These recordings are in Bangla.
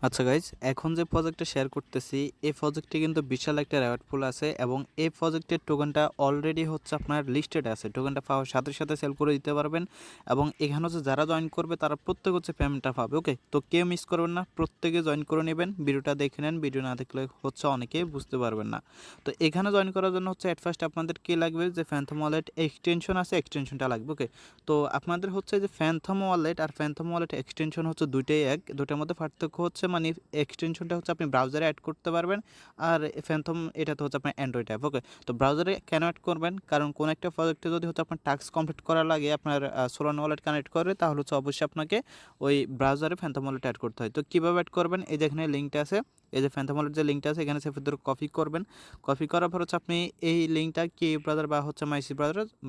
আচ্ছা গাইজ, এখন যে প্রজেক্টটা শেয়ার করতেছি এই প্রজেক্টে কিন্তু বিশাল একটা রেওয়ার্ড পুল আছে এবং এই প্রজেক্টের টোকেনটা অলরেডি হচ্ছে আপনার লিস্টেড আছে। টোকেনটা পাওয়ার সাথে সাথে সেল করে দিতে পারবেন এবং এখানে হচ্ছে যারা জয়েন করবে তারা প্রত্যেক হচ্ছে পেমেন্টটা পাবে। ওকে, তো কেউ মিস করবেন না, প্রত্যেকে জয়েন করে নেবেন। ভিডিওটা দেখে নেন, ভিডিও না দেখলে হচ্ছে অনেকেই বুঝতে পারবেন না। তো এখানে জয়েন করার জন্য হচ্ছে অ্যাট ফার্স্ট আপনাদের কী লাগবে, যে ফ্যান্থম ওয়ালেট এক্সটেনশন আছে, এক্সটেনশনটা লাগবে। ওকে, তো আপনাদের হচ্ছে যে ফ্যান্থম ওয়ালেট আর ফ্যান্থম ওয়ালেট এক্সটেনশন হচ্ছে দুইটাই এক, দুটার মধ্যে পার্থক্য হচ্ছে মানে এক্সটেনশনটা হচ্ছে আপনি ব্রাউজারে অ্যাড করতে পারবেন আর ফ্যান্থম এটা তো হচ্ছে আপনার অ্যান্ড্রয়েড অ্যাপ। ওকে, তো ব্রাউজারে কেন অ্যাড করবেন, কারণ কোন একটা প্রজেক্টে যদি হচ্ছে আপনার টাস্ক কমপ্লিট করা লাগে আপনার সোলানো ওয়ালেট কানেক্ট করে, তাহলে হচ্ছে অবশ্যই আপনাকে ওই ব্রাউজারে ফ্যান্থম ওয়ালেট অ্যাড করতে হয়। তো কীভাবে অ্যাড করবেন, এই যেখানে লিঙ্কটা আছে, এই যে ফ্যান্থম ওয়ালেট যে লিঙ্কটা আছে এখানে সেফ ধরে কপি করবেন। কপি করার পর হচ্ছে আপনি এই লিঙ্কটা কি ব্রাউজার বা হচ্ছে মাইসি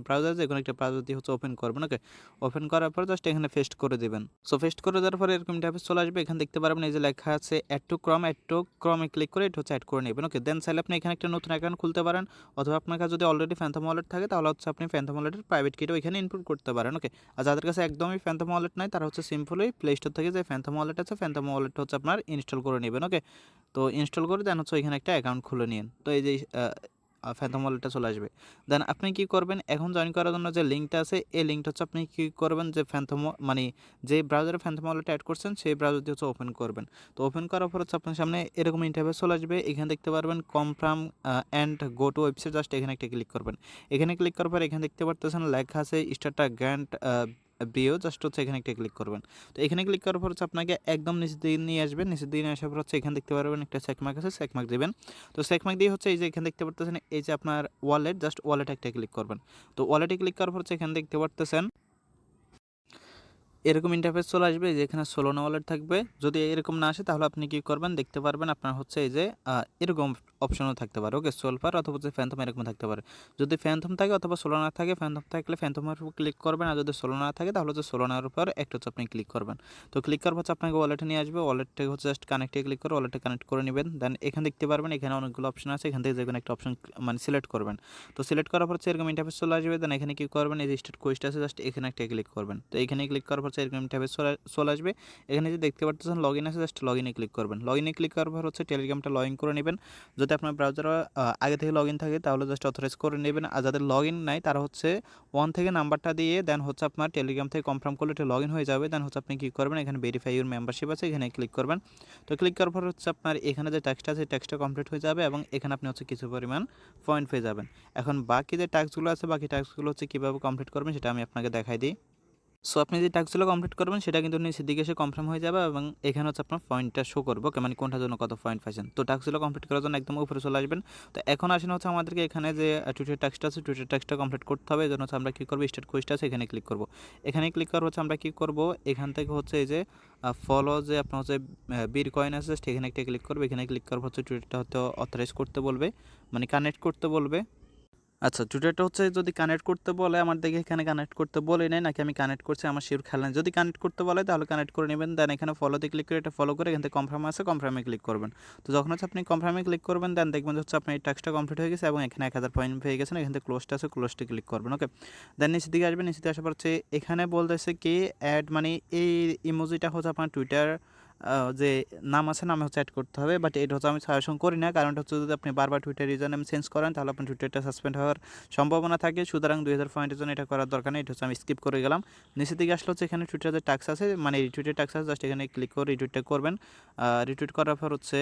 ব্রাউজার যে কোনো একটা ব্রাউজার দিয়ে হচ্ছে ওপেন করবেন। ওকে, ওপেন করার পর জাস্ট এখানে পেস্ট করে দেবেন। সো পেস্ট করে দেওয়ার পরে এরকম ইন্টারফেস চলে আসবে। এখানে দেখতে পারবেন এই যে লেখা আছে অ্যাড টু ক্রমে ক্লিক করে এটা হচ্ছে অ্যাড করে নেবেন। ওকে, দেন চাইলে আপনি এখানে একটা নতুন অ্যাকাউন্ট খুলতে পারেন, অথবা আপনার কাছে যদি অলরেডি ফ্যান্থম ওয়ালেট থাকে তাহলে হচ্ছে আপনি ফ্যান্থম ওয়ালেটের প্রাইভেট কিটাও এখানে ইনপুট করতে পারেন। ওকে, আর যাদের কাছে একদমই ফ্যান্থম ওয়ালেট নাই তারা হচ্ছে সিম্পলি প্লে স্টোর থেকে যে ফ্যান্থম ওয়ালেট আছে ফ্যান্থম ওয়ালেট হচ্ছে আপনার ইনস্টল করে নেবেন। ওকে, তো ইনস্টল করে দেন হচ্ছে এখানে একটা অ্যাকাউন্ট খুলে নিন। তো এই যে ফ্যান্থম ওয়ালেটটা চলে আসবে। দেন আপনি কি করবেন, এখন জয়েন করার জন্য যে লিঙ্কটা আছে এই লিঙ্কটা হচ্ছে আপনি কি করবেন, যে ফ্যান্থম মানে যে ব্রাউজারে ফ্যান্থম ওয়ালেট অ্যাড করছেন সেই ব্রাউজার দিয়ে হচ্ছে ওপেন করবেন। তো ওপেন করার পর হচ্ছে আপনার সামনে এরকম ইন্টারফেস চলে আসবে। এখানে দেখতে পারবেন confirm and go to website, just এখানে একটা ক্লিক করবেন। এখানে ক্লিক করার পর এখানে দেখতে পারতেছেন লেখা আছে start a grand brew, just হচ্ছে এখানে একটা ক্লিক করবেন। তো এখানে ক্লিক করার পর হচ্ছে আপনাকে একদম নিচের দিকে নিয়ে আসবেন। নিচের দিকে আসার পর হচ্ছে এখানে দেখতে পারবেন একটা চেকমার্ক আছে, চেকমার্ক দেবেন। তো চেকমার্ক দিয়ে হচ্ছে এই যে এখানে দেখতে পারতেছেন এই যে আপনার ওয়ালেট, জাস্ট ওয়ালেট একটা ক্লিক করবেন। তো ওয়ালেটে ক্লিক করার পর হচ্ছে এখানে দেখতে পারতেছেন এরকম ইন্টারফেস চলে আসবে, যেখানে সোলোনা ওয়ালেট থাকবে। যদি এরকম না আসে তাহলে আপনি কি করবেন, দেখতে পারবেন আপনার হচ্ছে এই যে এরকম অপশনও থাকতে পারে। ওকে, সোলফার অথবা হচ্ছে ফ্যান্থম এরকম থাকতে পারে। যদি ফ্যান্থম থাকে অথবা সোলোনা থাকে, ফ্যান্থম থাকলে ফ্যান্থমের উপর ক্লিক করবেন, আর যদি সোলোনা থাকে তাহলে হচ্ছে সোলোনার উপর একটা হচ্ছে আপনি ক্লিক করবেন। তো ক্লিক করার হচ্ছে আপনাকে ওয়ালেটে নিয়ে আসবে। ওয়ালেটে হচ্ছে জাস্ট কানেক্টে ক্লিক করে ওয়ালেটে কানেক্ট করে নেবেন। দেন এখানে দেখতে পারবেন এখানে অনেকগুলো অপশন আছে, এখান থেকে যে কোনো একটা অপশন মানে সিলেক্ট করবেন। তো সিলেক্ট করার পর হচ্ছে এরকম ইন্টারফেস চলে আসবে। দেন এখানে কি করবেন, এই যে স্টার্ট কোয়েস্ট আছে, জাস্ট এখানে একটা ক্লিক করবেন। তো এখানে ক্লিক করার পর এরকম ইন্টারফেস চলে আসবে। এখানে যে দেখতে পাচ্ছেন লগ ইন আছে, জাস্ট লগ ইনে ক্লিক করবেন। লগ ইনে ক্লিক করার পর হচ্ছে টেলিগ্রামটা লগ ইন করে নেবেন। যদি আপনার ব্রাউজারে আগে থেকে লগ ইন থাকে তাহলে জাস্ট অথরাইজ করে নেবেন। আর যাদের লগ ইন নাই তারা হচ্ছে 1 থেকে নাম্বারটা দিয়ে দেন হচ্ছে আপনার টেলিগ্রাম থেকে কনফার্ম করলে এটা লগ ইন হয়ে যাবে। দেন হচ্ছে আপনি কী করবেন, এখানে ভেরিফাই ইউর মেম্বারশিপ আছে, এখানে ক্লিক করবেন। তো ক্লিক করার পর হচ্ছে আপনার এখানে যে ট্যাক্সটা আছে ট্যাক্সটা কমপ্লিট হয়ে যাবে এবং এখানে আপনি হচ্ছে কিছু পরিমাণ পয়েন্ট পেয়ে যাবেন। এখন বাকি যে টাস্কগুলো আছে বাকি টাস্কগুলো হচ্ছে কীভাবে কমপ্লিট করবেন সেটা আমি আপনাকে দেখাই দিই। সো আপনি যে টাস্কগুলো কমপ্লিট করবেন সেটা কিন্তু নিচের দিকে এসে কনফার্ম হয়ে যাবে এবং এখানে হচ্ছে আপনার পয়েন্টটা শো করবো, ওকে, মানে কোনটার জন্য কত পয়েন্ট পাইছেন। তো টাস্কগুলো কমপ্লিট করার জন্য একদম উপরে চলে আসবেন। তো এখন আসেন হচ্ছে আমাদেরকে এখানে যে টুইটার টাস্কটা আছে টুইটার টাস্কটা কমপ্লিট করতে হবে। এই জন্য হচ্ছে আমরা কী করবো, স্টার্ট কোয়েস্ট আছে এখানে ক্লিক করবো। এখানে ক্লিক করার হচ্ছে আমরা কী করবো, এখান থেকে হচ্ছে এই যে ফলো যে আপনার হচ্ছে বিট কয়েন আছে এখানে একটা ক্লিক করবো। এখানে ক্লিক করার হচ্ছে টুইটারটা হয়তো অথরাইজ করতে বলবে, মানে কানেক্ট করতে বলবে। আচ্ছা, টুইটারটা হচ্ছে যদি কানেক্ট করতে বলে, আমার দেখে এখানে কানেক্ট করতে বলে নেই নাকি আমি কানেক্ট করছি আমার শিওর খেয়াল নেই। যদি কানেক্ট করতে বলে তাহলে কানেক্ট করে নেবেন। দেন এখানে ফলোতে ক্লিক করে এটা ফলো করে এখান থেকে কনফার্ম আছে কনফার্মে ক্লিক করবেন। তো যখন হচ্ছে আপনি কনফার্মে ক্লিক করবেন দেন দেখবেন হচ্ছে আপনার এই টাস্কটা কমপ্লিট হয়ে গেছে এবং এখানে 1000 পয়েন্ট পেয়ে গেছেন। এখান থেকে ক্লোজটা আছে ক্লোজটা ক্লিক করবেন। ওকে, দেন নিচের দিকে আসবেন। নিচে দিকে আসার পর হচ্ছে এখানে বলতেছে কি অ্যাড, মানে এই ইমোজিটা হচ্ছে আপনার টুইটার যে নাম আছে নামে হচ্ছে অ্যাড করতে হবে। বাট এটা হচ্ছে আমি সাজেশন করি না, কারণটা হচ্ছে যদি আপনি বারবার টুইটার ইউজার নেম চেঞ্জ করেন তাহলে আপনার টুইটারটা সাসপেন্ড হওয়ার সম্ভাবনা থাকে। সুতরাং 2000 পয়েন্টের জন্য এটা করার দরকার নেই, এটা হচ্ছে আমি স্কিপ করে গেলাম। নিচের দিকে আসলে হচ্ছে এখানে টুইটার যে টাস্ক আছে, মানে রিটুইটের টাস্ক আছে, জাস্ট এখানে ক্লিক করে রিটুইটটা করবেন। রিটুইট করার পর হচ্ছে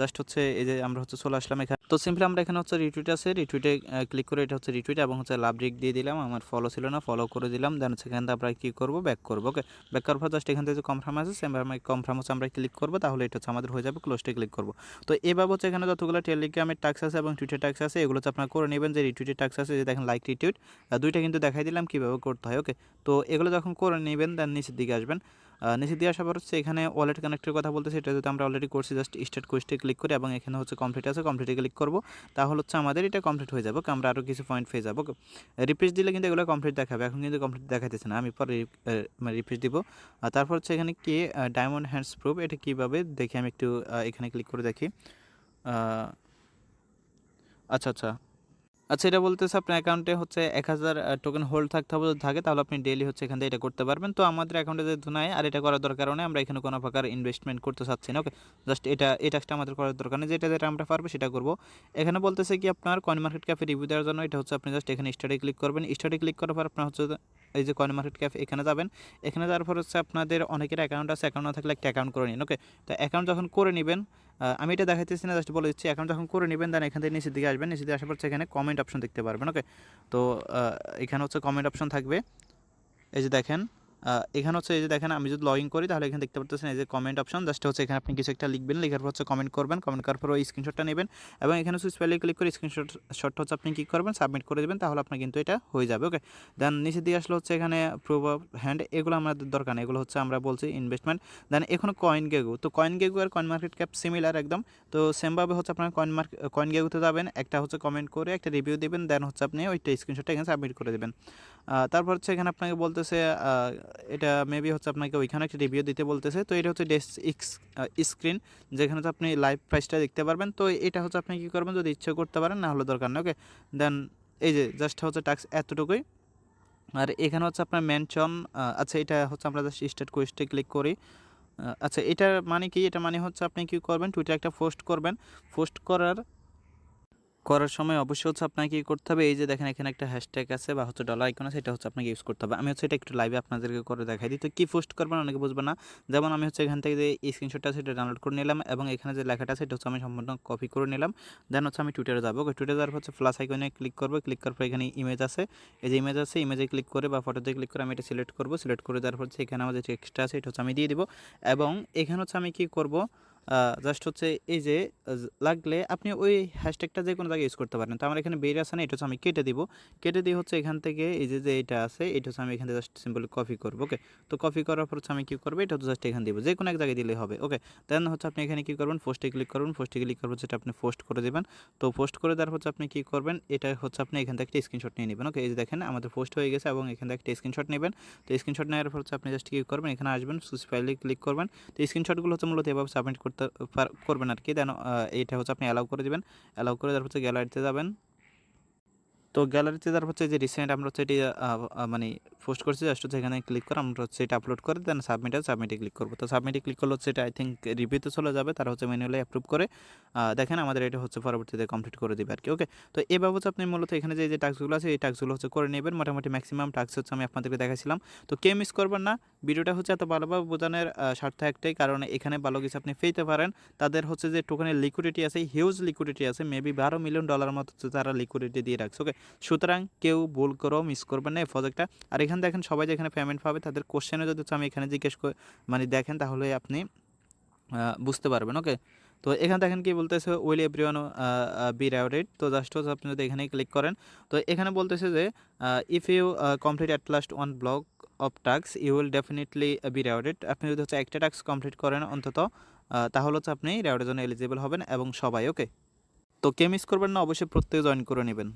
জাস্ট হচ্ছে এই যে আমরা হচ্ছে চলে আসলাম এখানে। তো সিম্পলি আমরা এখানে হচ্ছে রিটুইট আছে রিটুইটে ক্লিক করে এটা হচ্ছে রিটুইট এবং হচ্ছে লাভ রিক দিয়ে দিলাম। আমার ফলো ছিল না, ফলো করে দিলাম। দেন সেখান থেকে আমরা কী করবো, ব্যাক করবো। ওকে, ব্যাক করার পর জাস্ট এখান থেকে যে কনফার্ম আছে সেম কনফার্ম হচ্ছে আমরা ক্লিক করবো, তাহলে এটা হচ্ছে আমাদের হয়ে যাবে। ক্লোজটে ক্লিক করবো। তো এভাবে হচ্ছে এখানে যতগুলো টেলিগ্রামের টাস্ক আছে এবং টুইটার টাস্ক আছে এগুলো হচ্ছে আপনারা করে নেবেন। যে রিটুইটের টাস্ক আছে যে দেখেন লাইক রিটুইট, দুইটা কিন্তু দেখাই দিলাম কীভাবে করতে হয়। ওকে, তো এগুলো যখন করে নেবেন দেন নিচের দিকে আসবেন। নিচে দিয়ে আসার পর হচ্ছে এখানে ওয়ালেট কানেক্টের কথা বলতেছে, এটা যদি আমরা অলরেডি করছি জাস্ট স্টার্ট কোয়েস্টে ক্লিক করি এবং এখানে হচ্ছে কমপ্লিট আছে কমপ্লিটে ক্লিক করবো, তাহলে হচ্ছে আমাদের এটা কমপ্লিট হয়ে যাবে। আমরা আরও কিছু পয়েন্ট পেয়ে যাবো। রিফ্রেশ দিলে কিন্তু এগুলো কমপ্লিট দেখাবে, এখন কিন্তু কমপ্লিট দেখাইতেছে না। আমি পরে রিফ্রেশ দিব। তারপর হচ্ছে এখানে কি ডায়মন্ড হ্যান্ডস প্রুফ, এটা কীভাবে দেখি আমি একটু এখানে ক্লিক করে দেখি। আচ্ছা আচ্ছা, আচ্ছা, এটা বলতেছে আপনার অ্যাকাউন্টে হচ্ছে 1000 টোকেন হোল্ড থাকতে হবে, যদি থাকে তাহলে আপনি ডেইলি হচ্ছে এখান থেকে এটা করতে পারবেন। তো আমাদের অ্যাকাউন্টে যেহেতু নাই আর এটা করার দরকারও নেই, আমরা এখানে কোনো প্রকার ইনভেস্টমেন্ট করতে চাচ্ছি না। ওকে, জাস্ট এই টাস্কটা আমাদের করার দরকার নেই, যেটা আমরা পারবো সেটা করব। এখানে বলতেছে কি আপনার কয়েন মার্কেট ক্যাফে রিভিউ দেওয়ার জন্য এটা হচ্ছে আপনি জাস্ট এখানে স্টার্টে ক্লিক করবেন। স্টার্টে ক্লিক করার পর আপনার হচ্ছে এই যে কয়েন মার্কেট ক্যাফে এখানে যাবেন। এখানে যাওয়ার পর হচ্ছে আপনাদের অনেকের অ্যাকাউন্ট আছে, অ্যাকাউন্ট না থাকলে একটা অ্যাকাউন্ট করে নিন। ওকে, তো অ্যাকাউন্ট যখন করে নেবেন, আমি এটা দেখাইতেছি না, জাস্ট বলে দিচ্ছি। অ্যাকাউন্ট যখন করে নেবেন দেন এখান থেকে নিচের দিকে আসবেন, নিচের দিকে আসার পর এখানে কমেন্ট অপশন দেখতে পারবেন। ওকে, তো এখানে হচ্ছে কমেন্ট অপশন থাকবে, এই যে দেখেন। এখানে হচ্ছে এই যে দেখেন, আমি যদি লগ ইন করি তাহলে এখানে দেখতে পাচ্ছেন এই যে কমেন্ট অপশন, জাস্ট হচ্ছে এখানে আপনি কিছু একটা লিখবেন, লেখার পর হচ্ছে কমেন্ট করবেন, কমেন্ট করার পর ওই স্ক্রিনশটটা নেবেন এবং এখানে হচ্ছে স্পেলে ক্লিক করে শটটা হচ্ছে আপনি কী করবেন, সাবমিট করে দেবেন, তাহলে আপনার কিন্তু এটা হয়ে যাবে। ওকে, দেন নিচে দিয়ে আসলে হচ্ছে এখানে প্রুফ অফ হ্যান্ড, এগুলো আমাদের দরকার নেই, এগুলো হচ্ছে আমরা বলছি ইনভেস্টমেন্ট। দেন এখানে কয়েন গেগু, তো কয়েন গেগু আর কয়েন মার্কেট ক্যাপ সিমিলার একদম। তো সেমভাবে হচ্ছে আপনার কয়েন গেগুতে যাবেন, একটা হচ্ছে কমেন্ট করে একটা রিভিউ দেবেন, দেন হচ্ছে আপনি ওইটা স্ক্রিনশটটা এখানে সাবমিট করে দেবেন। তারপর হচ্ছে এখানে আপনাকে বলতেছে এটা মেবি হচ্ছে আপনাকে ওইখানে একটা রিভিউ দিতে বলতেছে। তো এটা হচ্ছে স্ক্রিন, যেখানে হচ্ছে আপনি লাইভ প্রাইসটা দেখতে পারবেন। তো এটা হচ্ছে আপনি কী করবেন, যদি ইচ্ছে করতে পারেন, না হলে দরকার নেই। ওকে, দেন এই যে জাস্ট হচ্ছে টাস্ক এতটুকুই। আর এখানে হচ্ছে আপনার মেনশন, আচ্ছা এটা হচ্ছে আমরা জাস্ট স্টার্ট কোয়েস্টে ক্লিক করি। আচ্ছা, এটার মানে কি, এটা মানে হচ্ছে আপনি কী করবেন, টুইটারে একটা পোস্ট করবেন। পোস্ট করার সময় অবশ্যই হচ্ছে আপনাকে কী করতে হবে, এই যে দেখেন এখানে একটা হ্যাশট্যাগ আছে বা হচ্ছে ডলার আইকন আছে, এটা হচ্ছে আপনাকে ইউজ করতে হবে। আমি হচ্ছে এটা একটু লাইভে আপনাদেরকে করে দেখাই দিই। তো কী পোস্ট করবেন অনেকে বুঝবে না, যেমন আমি হচ্ছে এখান থেকে যে স্ক্রিনশটটা আছে এটা ডাউনলোড করে নিলাম এবং এখানে যে লেখাটা আছে এটা হচ্ছে আমি সম্পূর্ণ কপি করে নিলাম। দেন হচ্ছে আমি টুইটারে যাবো। টুইটারে যাওয়ার হচ্ছে প্লাস আইকনে ক্লিক করবো, ক্লিক করার পর এখানে ইমেজ আছে, এই যে ইমেজ আছে, ইমেজে ক্লিক করে বা ফটোতে ক্লিক করে আমি এটা সিলেক্ট করবো। সিলেক্ট করে দেওয়ার পর এখানে আমার যে টেক্সটটা আছে এটা হচ্ছে আমি দিয়ে দিব এবং এখানে হচ্ছে আমি কী করবো, জাস্ট হচ্ছে এই যে লাগলে আপনি ওই হ্যাশট্যাগটা যে কোনো জায়গায় ইউজ করতে পারেন। তো আমার এখানে বের আছে না, এটা হচ্ছে আমি কেটে দিব। কেটে দিয়ে হচ্ছে এখান থেকে এই যে এটা আছে, এটা হচ্ছে আমি এখানে জাস্ট সিম্পলি কপি করবো। ওকে, তো কপি করার পর হচ্ছে আমি কী করবো, এটা হচ্ছে জাস্ট এখানে দিব, যে কোনো এক জায়গায় দিলেই হবে। ওকে, দেন হচ্ছে আপনি এখানে কী করবেন, পোস্টে ক্লিক করবেন। পোস্টে ক্লিক করবো, যেটা আপনি পোস্ট করে দেবেন। তো পোস্ট করে দেওয়ার হচ্ছে আপনি কী করবেন, এটা হচ্ছে আপনি এখান থেকে একটা স্ক্রিনশট নিয়ে নেবেন। ওকে, এই যে দেখেন আমাদের পোস্ট হয়ে গেছে এবং এখান থেকে একটা স্ক্রিনশট নেবেন। তো স্ক্রিনশট নেওয়ার পর হচ্ছে আপনি জাস্ট কী করবেন, এখানে আসবেন, সুইচ ফাইলে ক্লিক করবেন। তো স্ক্রিনশটগুলো হচ্ছে মূলত এভাবে সাবমিট করবেন আর কি। দেন এইটা হচ্ছে আপনি অ্যালাউ করে দেবেন। অ্যালাউ করে দেওয়ার হচ্ছে গ্যালারিতে যাবেন। তো গ্যালারিতে যাওয়ার হচ্ছে যে রিসেন্ট আমরা হচ্ছে এটি মানে পোস্ট করছি, জাস্ট হচ্ছে এখানে ক্লিক করে আমরা হচ্ছে এটা আপলোড করে দেন সাবমিটে ক্লিক করবো। তো সাবমিটে ক্লিক করলে হচ্ছে এটা আই থিঙ্ক রিভিউতে চলে যাবে, তারা হচ্ছে ম্যানুয়ালি অ্যাপ্রুভ করে দেখেন আমাদের এটা হচ্ছে পরবর্তীতে কমপ্লিট করে দেবে আর কি। ওকে, তো এভাবে হচ্ছে আপনি মূলত এখানে যে টাস্কগুলো আছে এই টাস্কগুলো হচ্ছে করে নেবেন। মোটামুটি ম্যাক্সিমাম টাস্ক হচ্ছে আমি আপনাদেরকে দেখাইছিলাম। তো কেউ মিস করবেন না, ভিডিওটা হচ্ছে এত ভালোভাবে বোঝানোর স্বার্থ একটাই, কারণ এখানে ভালো কিছু আপনি পেতে পারেন। তাদের হচ্ছে যে টোকেনের লিকুইডিটি আছে, হিউজ লিকুইডিটি আছে, মেবি $12 মিলিয়ন মতো হচ্ছে তারা লিকুইডিটি দিয়ে রাখছে। ওকে, সুতরাং কেউ ভুল করেও মিস করবেন না এই প্রজেক্টটা। আর এখানে দেখেন সবাই যেখানে পেমেন্ট পাবে তাদের কোশ্চেনে যদি হচ্ছে আমি এখানে জিজ্ঞেস মানে দেখেন তাহলে আপনি বুঝতে পারবেন। ওকে, তো এখানে দেখেন কি বলতেছে, উইল এভরিওয়ান বি রিওয়ার্ডেড। তো জাস্ট হচ্ছে আপনি যদি এখানে ক্লিক করেন, তো এখানে বলতেছে যে if you complete at last one block of task you will definitely be rewarded. আপনি যদি হচ্ছে একটা টাস্ক কমপ্লিট করেন অন্তত, তাহলে হচ্ছে আপনি রিওয়ার্ডের জন্য এলিজিবল হবেন এবং সবাই। ওকে, তো কে মিস করবেন না, অবশ্যই প্রত্যেকে জয়েন করে নেবেন।